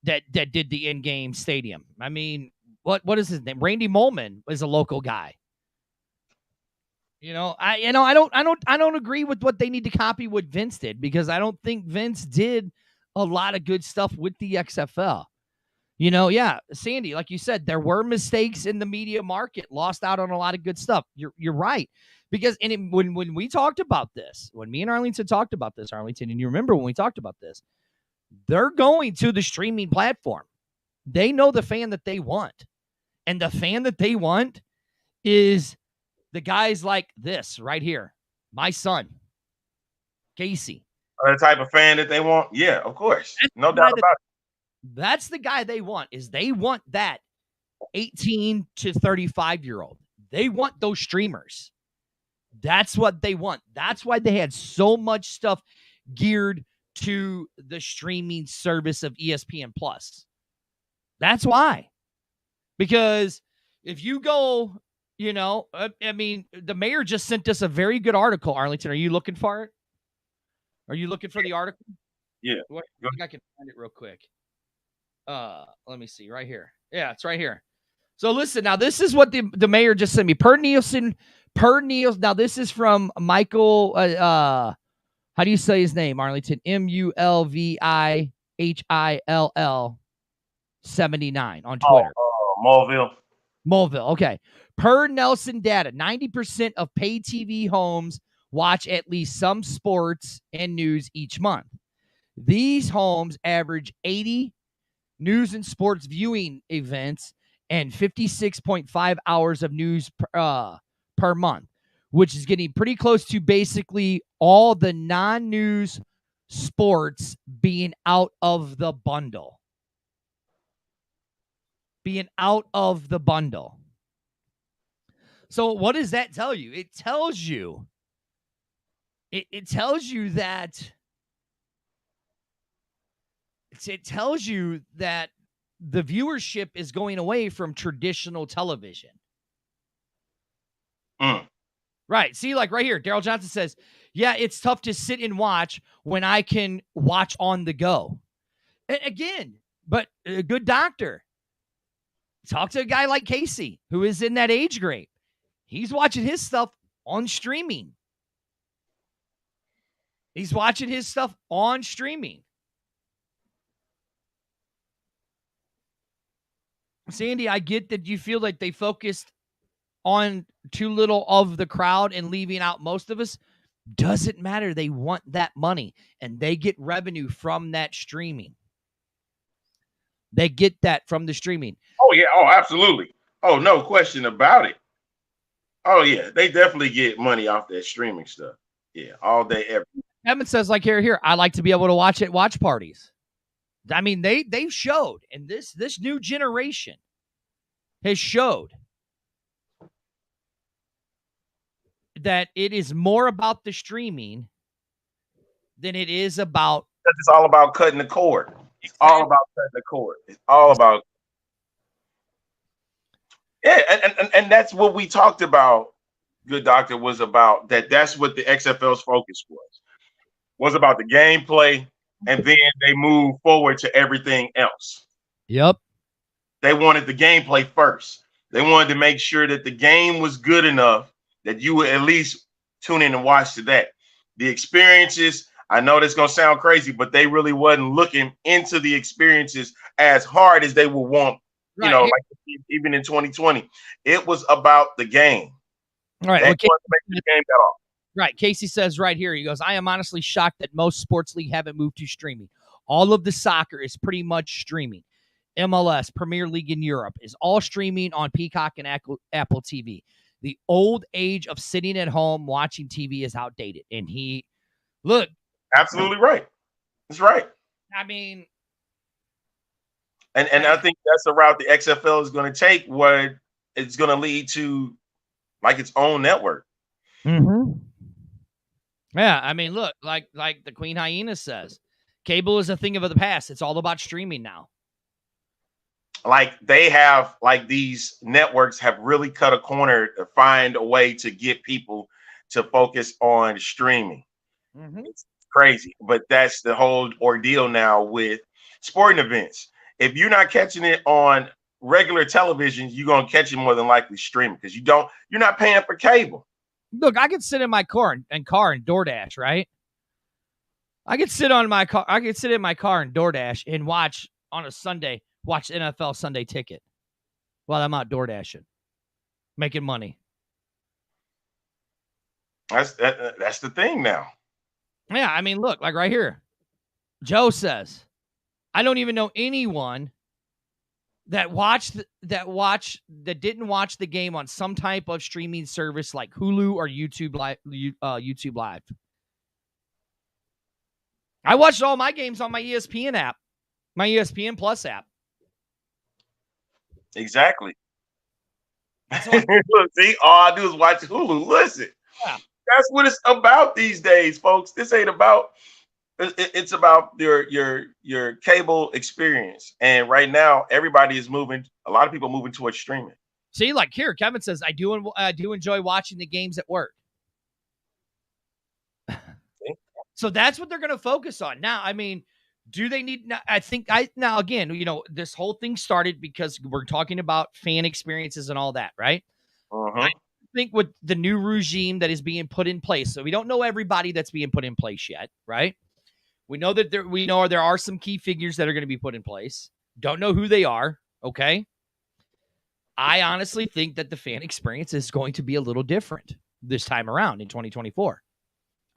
that did the in-game stadium. I mean, what is his name? Randy Molman is a local guy. You know, I don't agree with what they need to copy what Vince did, because I don't think Vince did a lot of good stuff with the XFL. You know, yeah, Sandy, like you said, there were mistakes in the media market, lost out on a lot of good stuff. You're right. Because when we talked about this, when me and Arlington talked about this, Arlington, and you remember when we talked about this, they're going to the streaming platform. They know the fan that they want. And the fan that they want is the guys like this right here. My son, Casey. The type of fan that they want? Yeah, of course. No doubt about it. That's the guy they want, is they want that 18 to 35-year-old. They want those streamers. That's what they want. That's why they had so much stuff geared to the streaming service of ESPN Plus. That's why. Because if you go, you know, I mean, the mayor just sent us a very good article, Arlington. Are you looking for it? Are you looking for the article? Yeah. I think I can find it real quick. Let me see right here. Yeah, it's right here. So listen, now this is what the mayor just sent me. Per Nielsen, now this is from Michael, how do you say his name, Arlington? Mulvihill 79 on Twitter. Mulville. Okay. Per Nelson data, 90% of paid TV homes watch at least some sports and news each month. These homes average 80 news and sports viewing events, and 56.5 hours of news per month, which is getting pretty close to basically all the non-news sports being out of the bundle. So what does that tell you? It tells you that it tells you that the viewership is going away from traditional television. Right. See, like right here, Daryl Johnson says, yeah, it's tough to sit and watch when I can watch on the go. Again, but a good doctor. Talk to a guy like Casey, who is in that age grade. He's watching his stuff on streaming. Sandy, I get that you feel like they focused on too little of the crowd and leaving out most of us. Doesn't matter. They want that money, and they get revenue from that streaming. They get that from the streaming. Oh, yeah. Oh, absolutely. Oh, no question about it. Oh, yeah. They definitely get money off that streaming stuff. Yeah, all day, every day. Evan says, like, here, I like to be able to watch at watch parties. I mean, they've showed, and this new generation has showed that it is more about the streaming than it is about. It's all about cutting the cord. It's all about cutting the cord. It's all about. Yeah, and that's what we talked about. Good doctor was about that. That's what the XFL's focus was about the gameplay, and then they move forward to everything else. Yep. They wanted the gameplay first. They wanted to make sure that the game was good enough that you would at least tune in and watch to that. The experiences, I know that's going to sound crazy, but they really wasn't looking into the experiences as hard as they would want, right. You know, like even in 2020. It was about the game. All right. They wanted to make the game that off. Right. Casey says right here, he goes, I am honestly shocked that most sports league haven't moved to streaming. All of the soccer is pretty much streaming. MLS, Premier League in Europe is all streaming on Peacock and Apple TV. The old age of sitting at home watching TV is outdated. And look. Absolutely right. That's right. I mean. And I think that's the route the XFL is going to take, where it's going to lead to like its own network. Mm-hmm. Yeah, I mean, look, like the Queen Hyena says, cable is a thing of the past. It's all about streaming now. Like they have, like these networks have really cut a corner to find a way to get people to focus on streaming. Mm-hmm. It's crazy, but that's the whole ordeal now with sporting events. If you're not catching it on regular television, you're going to catch it more than likely streaming because you're not paying for cable. Look, I could sit in my car and DoorDash, right? I could sit in my car and DoorDash and watch on a Sunday, watch NFL Sunday Ticket while I'm out DoorDashing, making money. That's the thing now. Yeah, I mean, look, like right here. Joe says, I don't even know anyone that didn't watch the game on some type of streaming service like Hulu or YouTube Live. I watched all my games on my ESPN app, my ESPN Plus app. Exactly. Look, see, all I do is watch Hulu. Listen, yeah. That's what it's about these days, folks. This ain't about. It's about your cable experience, and right now, everybody is moving. A lot of people moving towards streaming. See, like here, Kevin says, I do enjoy watching the games at work. So that's what they're going to focus on now. I mean, do they need? Now again, you know, this whole thing started because we're talking about fan experiences and all that, right? Uh-huh. I think with the new regime that is being put in place, so we don't know everybody that's being put in place yet, right? We know that there are some key figures that are going to be put in place. Don't know who they are, okay? I honestly think that the fan experience is going to be a little different this time around in 2024.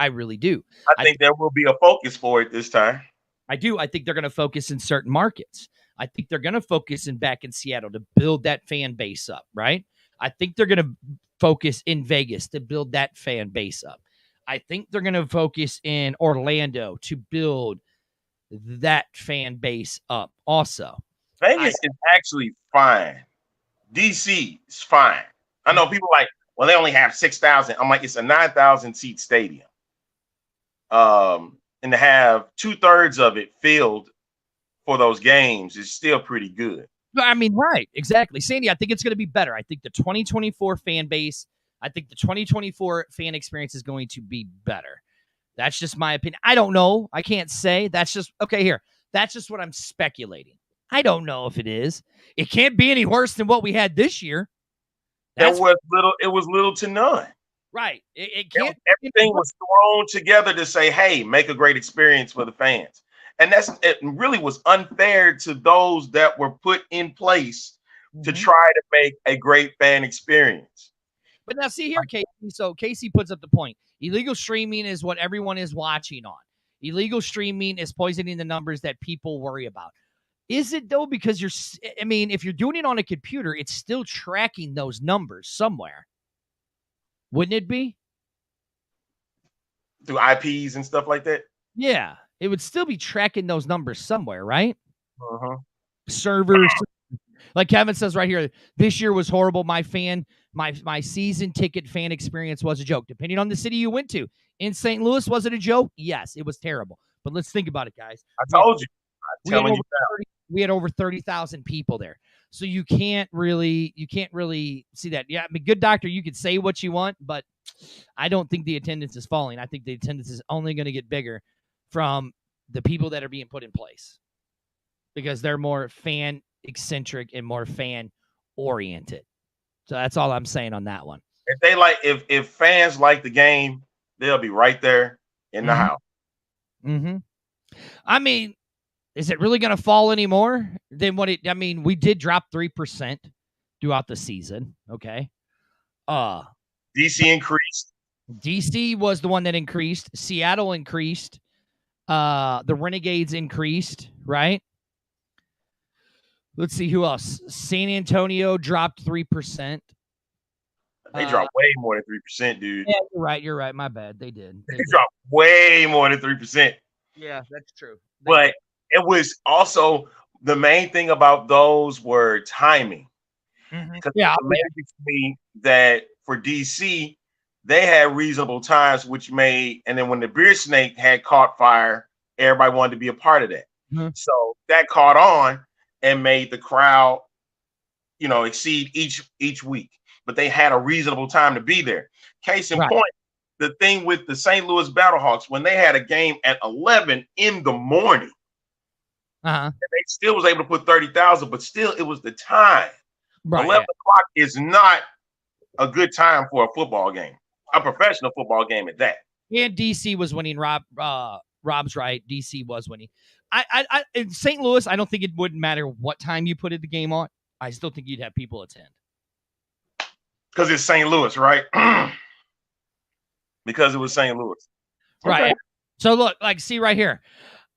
I really do. I think there will be a focus for it this time. I do. I think they're going to focus in certain markets. I think they're going to focus back in Seattle to build that fan base up, right? I think they're going to focus in Vegas to build that fan base up. I think they're going to focus in Orlando to build that fan base up also. Vegas is actually fine. DC is fine. I know people like, well, they only have 6,000. I'm like, it's a 9,000 seat stadium. And to have 2/3 of it filled for those games is still pretty good. I mean, right, exactly. Sandy, I think it's going to be better. I think the 2024 fan base, I think the 2024 fan experience is going to be better. That's just my opinion. I don't know. I can't say. That's just, okay, here. That's just what I'm speculating. I don't know if it is. It can't be any worse than what we had this year. It was little to none. Right. It can't. Everything was thrown together to say, hey, make a great experience for the fans. And it really was unfair to those that were put in place to try to make a great fan experience. But now see here, Casey. So Casey puts up the point. Illegal streaming is what everyone is watching on. Illegal streaming is poisoning the numbers that people worry about. Is it though? Because if you're doing it on a computer, it's still tracking those numbers somewhere. Wouldn't it be? Through IPs and stuff like that? Yeah. It would still be tracking those numbers somewhere, right? Uh-huh. Servers. Like Kevin says right here, this year was horrible. My season ticket fan experience was a joke. Depending on the city you went to. In St. Louis, was it a joke? Yes, it was terrible. But let's think about it, guys. I told you. We had over 30,000 people there. So you can't really see that. Yeah, I mean, good doctor, you could say what you want, but I don't think the attendance is falling. I think the attendance is only going to get bigger from the people that are being put in place because they're more fan eccentric and more fan oriented. So that's all I'm saying on that one. If fans like the game, they'll be right there in the house. Mm-hmm. I mean, is it really going to fall anymore than what we did drop 3% throughout the season. Okay. DC increased. DC was the one that increased. Seattle increased. The Renegades increased, right? Let's see who else. San Antonio dropped 3%. They dropped way more than 3%, dude. Yeah, you're right. My bad. They did. They dropped way more than 3%. Yeah, that's true. But it was also the main thing about those were timing. Mm-hmm. Yeah, amazing to me that for DC, they had reasonable times, which made, and then when the beer snake had caught fire, everybody wanted to be a part of that. Mm-hmm. So that caught on and made the crowd, exceed each week. But they had a reasonable time to be there. Case in point, the thing with the St. Louis Battlehawks, when they had a game at 11 in the morning, and they still was able to put 30,000, but still it was the time. Right. 11 o'clock is not a good time for a football game, a professional football game at that. And DC was winning. Rob's right. DC was winning. I in St. Louis, I don't think it wouldn't matter what time you put the game on. I still think you'd have people attend. Because it's St. Louis, right? Because it was St. Louis. Okay. Right. So look, see right here.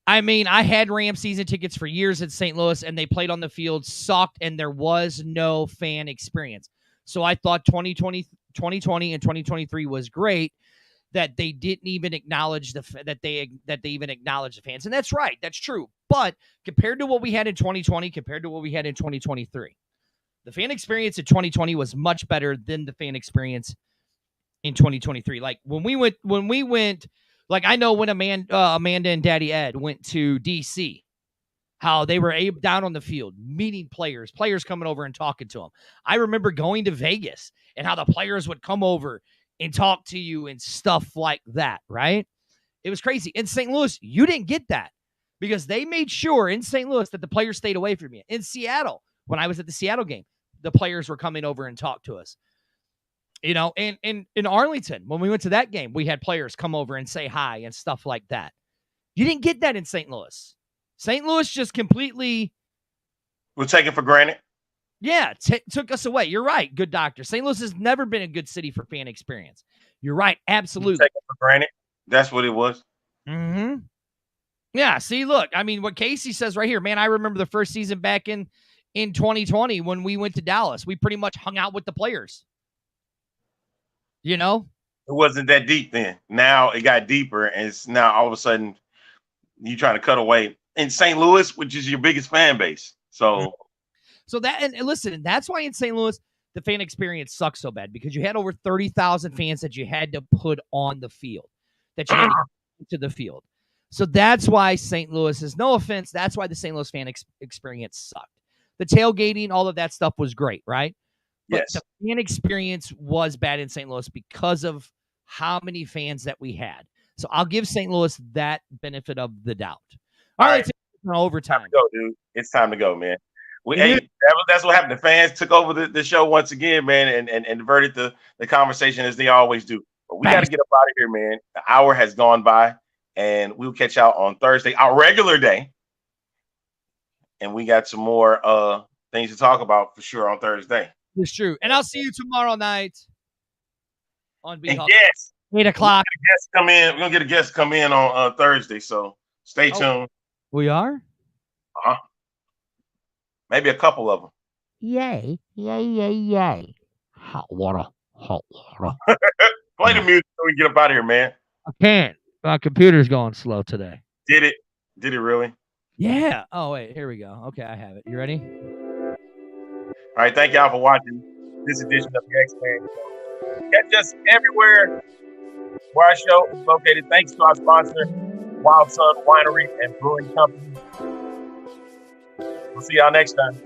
I mean, I had Rams season tickets for years at St. Louis, and they played on the field, sucked, and there was no fan experience. So I thought 2020 and 2023 was great that they didn't even acknowledge that they even acknowledged the fans. And that's right. That's true. But compared to what we had in 2020, compared to what we had in 2023, the fan experience in 2020 was much better than the fan experience in 2023. Like when we went, like I know when Amanda and Daddy Ed went to DC, how they were down on the field, meeting players coming over and talking to them. I remember going to Vegas and how the players would come over and talk to you and stuff like that, right? It was crazy. In St. Louis, you didn't get that because they made sure in St. Louis that the players stayed away from you. In Seattle, when I was at the Seattle game, the players were coming over and talk to us. And in Arlington, when we went to that game, we had players come over and say hi and stuff like that. You didn't get that in St. Louis. St. Louis just completely was taken for granted. Yeah, took us away. You're right, good doctor. St. Louis has never been a good city for fan experience. You're right, absolutely. Taken for granted. That's what it was. Mm-hmm. Yeah, see, look, I mean, what Casey says right here, man, I remember the first season back in 2020 when we went to Dallas. We pretty much hung out with the players. You know? It wasn't that deep then. Now it got deeper, and it's now all of a sudden you trying to cut away in St. Louis, which is your biggest fan base. So that, and listen, that's why in St. Louis the fan experience sucks so bad, because you had over 30,000 fans that you had to put on the field, that you had to get to the field. So that's why St. Louis is, no offense, that's why the St. Louis fan experience sucked. The tailgating, all of that stuff was great, right? But yes, the fan experience was bad in St. Louis because of how many fans that we had. So I'll give St. Louis that benefit of the doubt. All right, overtime. Time to go, dude. It's time to go, man. That's what happened. The fans took over the show once again, man, and diverted the conversation as they always do. But we got to get up out of here, man. The hour has gone by, and we'll catch y'all on Thursday, our regular day. And we got some more things to talk about for sure on Thursday. It's true. And I'll see you tomorrow night on And yes, 8 o'clock. We're gonna get a guest come in on Thursday, so stay tuned. We are? Uh-huh. Maybe a couple of them. Yay. Yay, yay, yay. Hot water. Hot water. Play the music so we can get up out of here, man. I can't. My computer's going slow today. Did it? Did it really? Yeah. Oh, wait. Here we go. Okay, I have it. You ready? All right. Thank y'all for watching this edition of the X-Man Show. Catch us everywhere where our show is located. Thanks to our sponsor, Wild Sun Winery and Brewing Company. We'll see y'all next time.